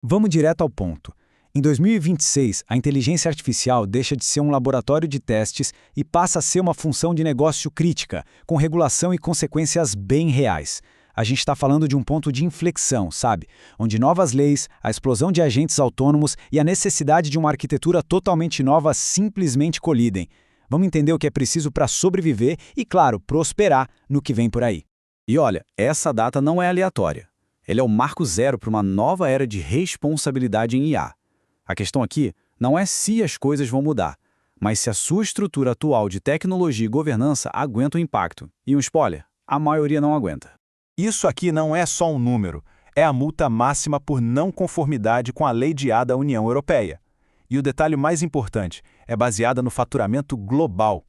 Vamos direto ao ponto. Em 2026, a inteligência artificial deixa de ser um laboratório de testes e passa a ser uma função de negócio crítica, com regulação e consequências bem reais. A gente está falando de um ponto de inflexão, sabe? Onde novas leis, a explosão de agentes autônomos e a necessidade de uma arquitetura totalmente nova simplesmente colidem. Vamos entender o que é preciso para sobreviver e, claro, prosperar no que vem por aí. E olha, essa data não é aleatória. Ele é o marco zero para uma nova era de responsabilidade em IA. A questão aqui não é se as coisas vão mudar, mas se a sua estrutura atual de tecnologia e governança aguenta o impacto. E um spoiler, a maioria não aguenta. Isso aqui não é só um número, é a multa máxima por não conformidade com a lei de IA da União Europeia. E o detalhe mais importante, é baseada no faturamento global.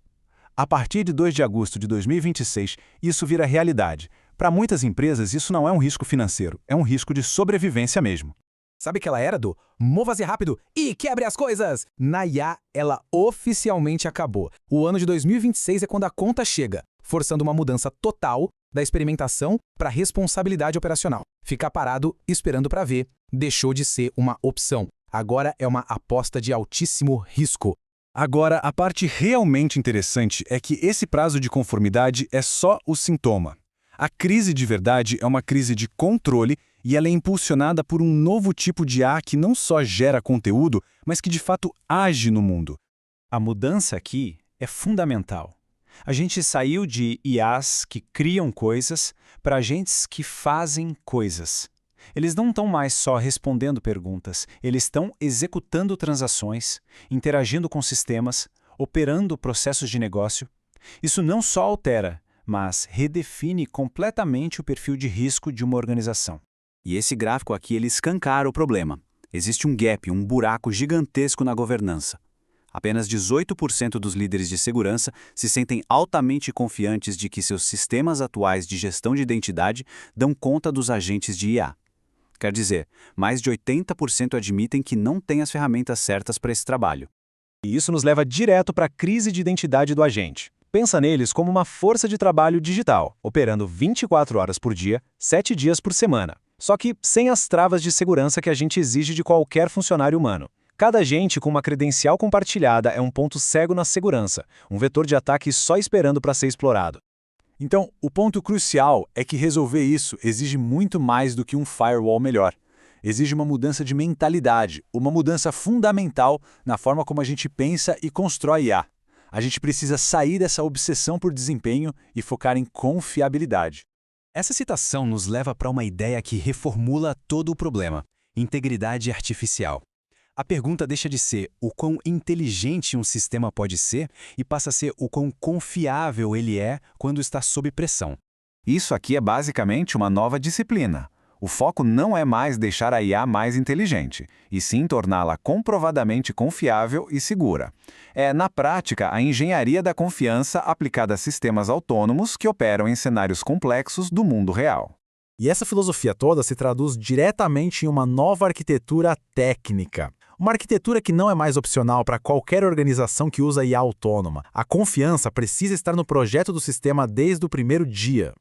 A partir de 2 de agosto de 2026, isso vira realidade. Para muitas empresas, isso não é um risco financeiro, é um risco de sobrevivência mesmo. Sabe aquela era do mova-se rápido e quebre as coisas? Na IA, ela oficialmente acabou. O ano de 2026 é quando a conta chega, forçando uma mudança total da experimentação para a responsabilidade operacional. Ficar parado esperando para ver deixou de ser uma opção. Agora é uma aposta de altíssimo risco. Agora, a parte realmente interessante é que esse prazo de conformidade é só o sintoma. A crise de verdade é uma crise de controle e ela é impulsionada por um novo tipo de IA que não só gera conteúdo, mas que de fato age no mundo. A mudança aqui é fundamental. A gente saiu de IAs que criam coisas para agentes que fazem coisas. Eles não estão mais só respondendo perguntas, eles estão executando transações, interagindo com sistemas, operando processos de negócio. Isso não só altera, mas redefine completamente o perfil de risco de uma organização. E esse gráfico aqui ele escancara o problema. Existe um gap, um buraco gigantesco na governança. Apenas 18% dos líderes de segurança se sentem altamente confiantes de que seus sistemas atuais de gestão de identidade dão conta dos agentes de IA. Quer dizer, mais de 80% admitem que não têm as ferramentas certas para esse trabalho. E isso nos leva direto para a crise de identidade do agente. Pensa neles como uma força de trabalho digital, operando 24 horas por dia, 7 dias por semana. Só que sem as travas de segurança que a gente exige de qualquer funcionário humano. Cada agente com uma credencial compartilhada é um ponto cego na segurança, um vetor de ataque só esperando para ser explorado. Então, o ponto crucial é que resolver isso exige muito mais do que um firewall melhor. Exige uma mudança de mentalidade, uma mudança fundamental na forma como a gente pensa e constrói IA. A gente precisa sair dessa obsessão por desempenho e focar em confiabilidade. Essa citação nos leva para uma ideia que reformula todo o problema: integridade artificial. A pergunta deixa de ser o quão inteligente um sistema pode ser e passa a ser o quão confiável ele é quando está sob pressão. Isso aqui é basicamente uma nova disciplina. O foco não é mais deixar a IA mais inteligente, e sim torná-la comprovadamente confiável e segura. É, na prática, a engenharia da confiança aplicada a sistemas autônomos que operam em cenários complexos do mundo real. E essa filosofia toda se traduz diretamente em uma nova arquitetura técnica. Uma arquitetura que não é mais opcional para qualquer organização que usa IA autônoma. A confiança precisa estar no projeto do sistema desde o primeiro dia.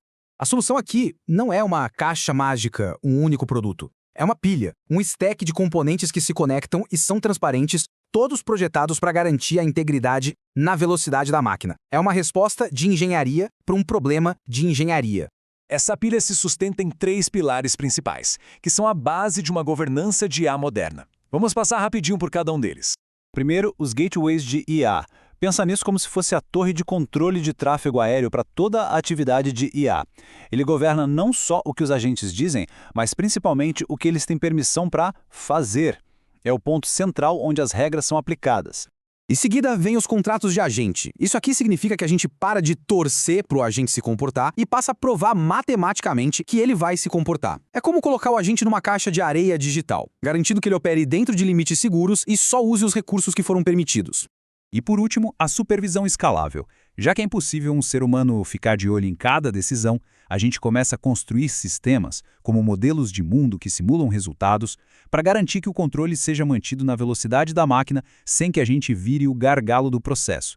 A solução aqui não é uma caixa mágica, um único produto. É uma pilha, um stack de componentes que se conectam e são transparentes, todos projetados para garantir a integridade na velocidade da máquina. É uma resposta de engenharia para um problema de engenharia. Essa pilha se sustenta em 3 pilares principais, que são a base de uma governança de IA moderna. Vamos passar rapidinho por cada um deles. Primeiro, os gateways de IA. Pensa nisso como se fosse a torre de controle de tráfego aéreo para toda a atividade de IA. Ele governa não só o que os agentes dizem, mas principalmente o que eles têm permissão para fazer. É o ponto central onde as regras são aplicadas. Em seguida, vem os contratos de agente. Isso aqui significa que a gente para de torcer para o agente se comportar e passa a provar matematicamente que ele vai se comportar. É como colocar o agente numa caixa de areia digital, garantindo que ele opere dentro de limites seguros e só use os recursos que foram permitidos. E por último, a supervisão escalável. Já que é impossível um ser humano ficar de olho em cada decisão, a gente começa a construir sistemas, como modelos de mundo que simulam resultados, para garantir que o controle seja mantido na velocidade da máquina sem que a gente vire o gargalo do processo.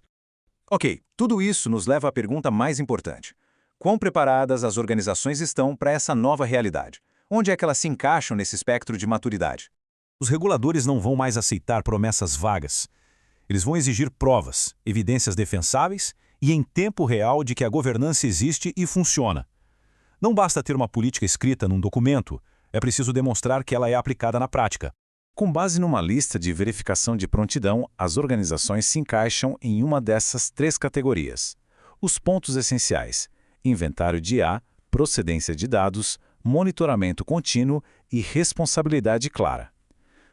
Ok, tudo isso nos leva à pergunta mais importante. Quão preparadas as organizações estão para essa nova realidade? Onde é que elas se encaixam nesse espectro de maturidade? Os reguladores não vão mais aceitar promessas vagas. Eles vão exigir provas, evidências defensáveis e em tempo real de que a governança existe e funciona. Não basta ter uma política escrita num documento, é preciso demonstrar que ela é aplicada na prática. Com base numa lista de verificação de prontidão, as organizações se encaixam em uma dessas 3 categorias. Os pontos essenciais: inventário de IA, procedência de dados, monitoramento contínuo e responsabilidade clara.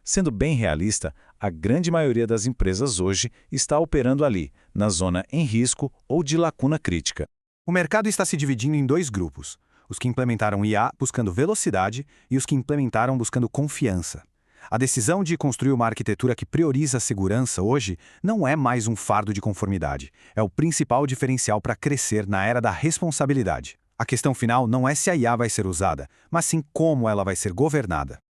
Sendo bem realista, a grande maioria das empresas hoje está operando ali, na zona em risco ou de lacuna crítica. O mercado está se dividindo em 2 grupos: os que implementaram IA buscando velocidade e os que implementaram buscando confiança. A decisão de construir uma arquitetura que prioriza a segurança hoje não é mais um fardo de conformidade. É o principal diferencial para crescer na era da responsabilidade. A questão final não é se a IA vai ser usada, mas sim como ela vai ser governada.